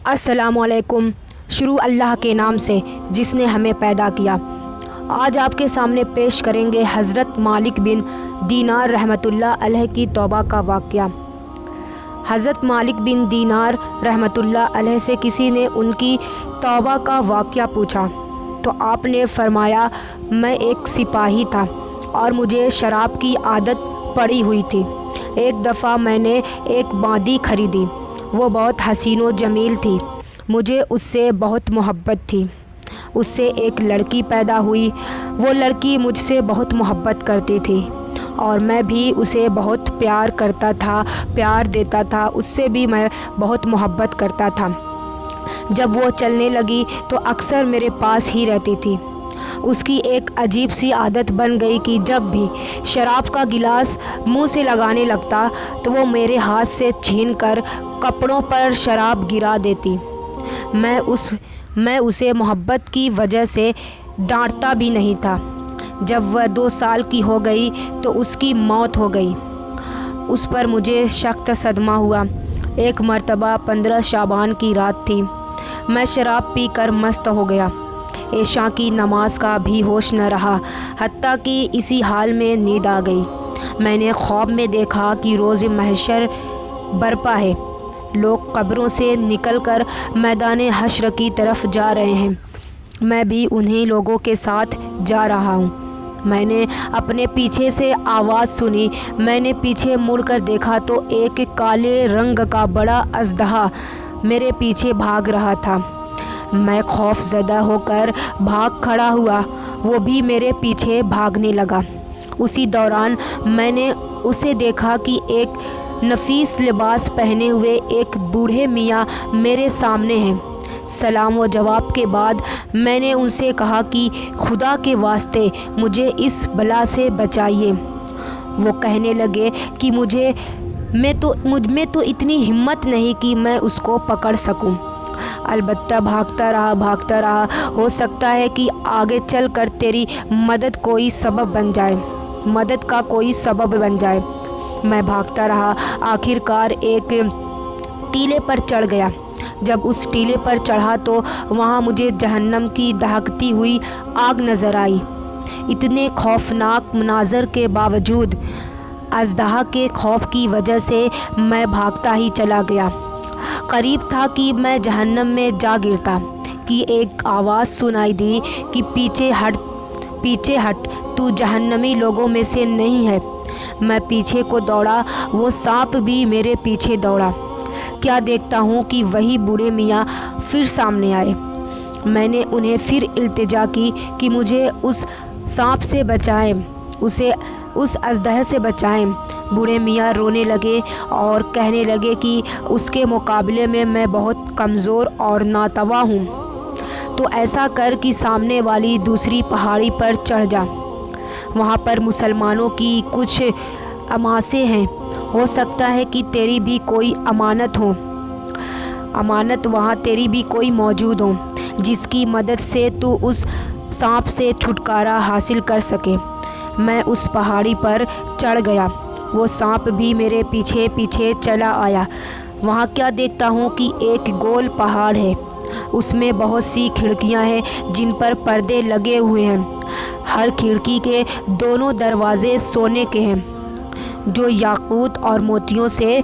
अस्सलाम वालेकुम। शुरू अल्लाह के नाम से जिस ने हमें पैदा किया। आज आपके सामने पेश करेंगे हज़रत मालिक बिन दीनार रहमतुल्लाह अलैह की तौबा का वाक़या। हज़रत मालिक बिन दीनार रहमतुल्लाह अलैह से किसी ने उनकी तौबा का वाक़या पूछा तो आपने फरमाया, मैं एक सिपाही था और मुझे शराब की आदत पड़ी हुई थी। एक दफ़ा मैंने एक बांदी खरीदी। वो बहुत हसीन व जमील थी। मुझे उससे बहुत मोहब्बत थी। उससे एक लड़की पैदा हुई। वो लड़की मुझसे बहुत मोहब्बत करती थी और मैं भी उसे बहुत प्यार करता था, प्यार देता था। उससे भी मैं बहुत मोहब्बत करता था। जब वो चलने लगी तो अक्सर मेरे पास ही रहती थी। उसकी एक अजीब सी आदत बन गई कि जब भी शराब का गिलास मुंह से लगाने लगता तो वो मेरे हाथ से छीनकर कपड़ों पर शराब गिरा देती। मैं उसे मोहब्बत की वजह से डांटता भी नहीं था। जब वह 2 साल की हो गई तो उसकी मौत हो गई। उस पर मुझे सख्त सदमा हुआ। एक मर्तबा 15 शाबान की रात थी। मैं शराब पीकर मस्त हो गया। इशा की नमाज का भी होश न रहा, हत्ता कि इसी हाल में नींद आ गई। मैंने ख्वाब में देखा कि रोज़ महशर बरपा है। लोग कब्रों से निकलकर मैदान हश्र की तरफ जा रहे हैं। मैं भी उन्हीं लोगों के साथ जा रहा हूँ। मैंने अपने पीछे से आवाज़ सुनी। मैंने पीछे मुड़कर देखा तो एक काले रंग का बड़ा अजदहा मेरे पीछे भाग रहा था। मैं खौफज़दा होकर भाग खड़ा हुआ। वो भी मेरे पीछे भागने लगा। उसी दौरान मैंने उसे देखा कि एक नफीस लिबास पहने हुए एक बूढ़े मियाँ मेरे सामने हैं। सलाम व जवाब के बाद मैंने उनसे कहा कि खुदा के वास्ते मुझे इस बला से बचाइए। वो कहने लगे कि मुझ में तो इतनी हिम्मत नहीं कि मैं उसको पकड़ सकूं। अलबत्ता भागता रहा। हो सकता है कि आगे चलकर तेरी मदद का कोई सबब बन जाए। मैं भागता रहा। आखिरकार एक टीले पर चढ़ गया। जब उस टीले पर चढ़ा तो वहाँ मुझे जहन्नम की दहकती हुई आग नज़र आई। इतने खौफनाक मनाज़र के बावजूद अजदहा के खौफ की वजह से मैं भागता ही चला गया। करीब था कि मैं जहन्नम में जा गिरता कि एक आवाज़ सुनाई दी कि पीछे हट, तू जहन्नमी लोगों में से नहीं है। मैं पीछे को दौड़ा। वो सांप भी मेरे पीछे दौड़ा। क्या देखता हूँ कि वही बूढ़े मियाँ फिर सामने आए। मैंने उन्हें फिर इल्तिजा की कि मुझे उस सांप से बचाएं, उस अजदह से बचाएं। बूढ़े मियाँ रोने लगे और कहने लगे कि उसके मुकाबले में मैं बहुत कमज़ोर और नातवा हूँ। तो ऐसा कर कि सामने वाली दूसरी पहाड़ी पर चढ़ जा। वहाँ पर मुसलमानों की कुछ अमासे हैं। हो सकता है कि तेरी भी कोई अमानत वहाँ तेरी भी कोई मौजूद हो जिसकी मदद से तू उस सांप से छुटकारा हासिल कर सके। मैं उस पहाड़ी पर चढ़ गया। वो सांप भी मेरे पीछे पीछे चला आया। वहाँ क्या देखता हूँ कि एक गोल पहाड़ है। उसमें बहुत सी खिड़कियाँ हैं जिन पर पर्दे लगे हुए हैं। हर खिड़की के दोनों दरवाज़े सोने के हैं जो याकूत और मोतियों से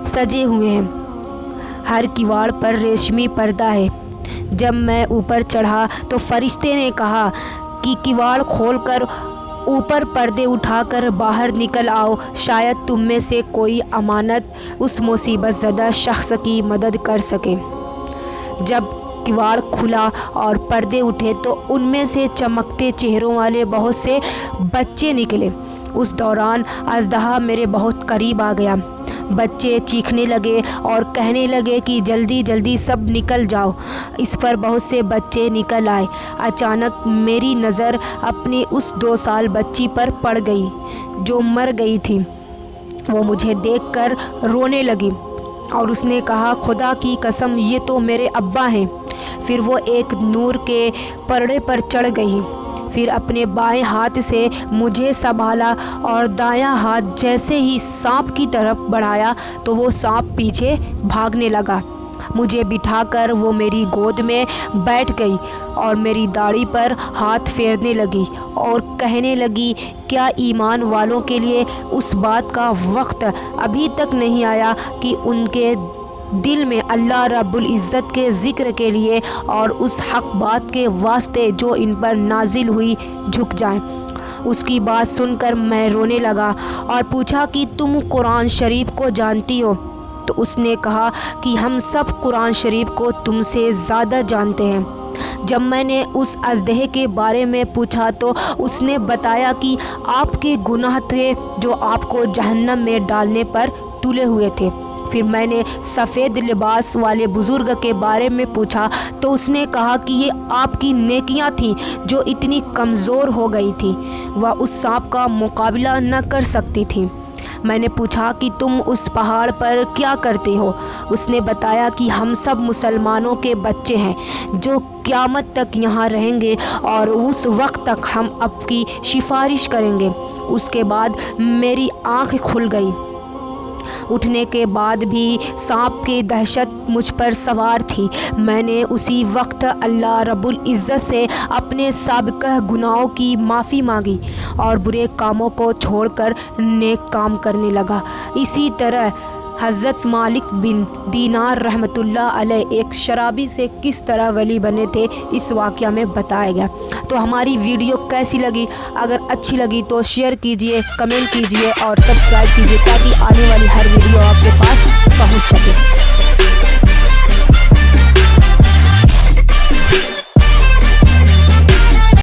सजे हुए हैं। हर किवाड़ पर रेशमी पर्दा है। जब मैं ऊपर चढ़ा तो फरिश्ते ने कहा कि किवाड़ खोलकर ऊपर पर्दे उठाकर बाहर निकल आओ। शायद तुम में से कोई अमानत उस मुसीबत ज़दा शख्स की मदद कर सके। जब किवाड़ खुला और पर्दे उठे तो उनमें से चमकते चेहरों वाले बहुत से बच्चे निकले। उस दौरान अजदहा मेरे बहुत करीब आ गया। बच्चे चीखने लगे और कहने लगे कि जल्दी जल्दी सब निकल जाओ। इस पर बहुत से बच्चे निकल आए। अचानक मेरी नज़र अपनी उस 2 साल बच्ची पर पड़ गई जो मर गई थी। वो मुझे देखकर रोने लगी और उसने कहा, खुदा की कसम ये तो मेरे अब्बा हैं। फिर वो एक नूर के पर्दे पर चढ़ गई। फिर अपने बाएं हाथ से मुझे संभाला और दायां हाथ जैसे ही सांप की तरफ बढ़ाया तो वो सांप पीछे भागने लगा। मुझे बिठाकर वो मेरी गोद में बैठ गई और मेरी दाढ़ी पर हाथ फेरने लगी और कहने लगी, क्या ईमान वालों के लिए उस बात का वक्त अभी तक नहीं आया कि उनके दिल में अल्लाह रब्बुल इज़्ज़त के ज़िक्र के लिए और उस हक़ बात के वास्ते जो इन पर नाजिल हुई झुक जाएं। उसकी बात सुनकर मैं रोने लगा और पूछा कि तुम कुरान शरीफ को जानती हो? तो उसने कहा कि हम सब कुरान शरीफ को तुमसे ज़्यादा जानते हैं। जब मैंने उस अजदहे के बारे में पूछा तो उसने बताया कि आपके गुनाह थे जो आपको जहन्नम में डालने पर तुले हुए थे। फिर मैंने सफ़ेद लिबास वाले बुज़ुर्ग के बारे में पूछा तो उसने कहा कि ये आपकी नेकियां थीं जो इतनी कमज़ोर हो गई थी, वह उस सांप का मुकाबला न कर सकती थी। मैंने पूछा कि तुम उस पहाड़ पर क्या करते हो? उसने बताया कि हम सब मुसलमानों के बच्चे हैं जो क़यामत तक यहाँ रहेंगे और उस वक्त तक हम आपकी सिफारिश करेंगे। उसके बाद मेरी आँख खुल गई। उठने के बाद भी सांप की दहशत मुझ पर सवार थी। मैंने उसी वक्त अल्लाह रब्बुल इज़्ज़त से अपने साबिक़ा गुनाहों की माफ़ी मांगी और बुरे कामों को छोड़कर नेक काम करने लगा। इसी तरह हज़रत मालिक बिन दीनार रहमतुल्लाह अलैह एक शराबी से किस तरह वली बने थे इस वाक़या में बताया गया। तो हमारी वीडियो कैसी लगी? अगर अच्छी लगी तो शेयर कीजिए, कमेंट कीजिए और सब्सक्राइब कीजिए ताकि आने वाली हर वीडियो आपके पास पहुंच सके।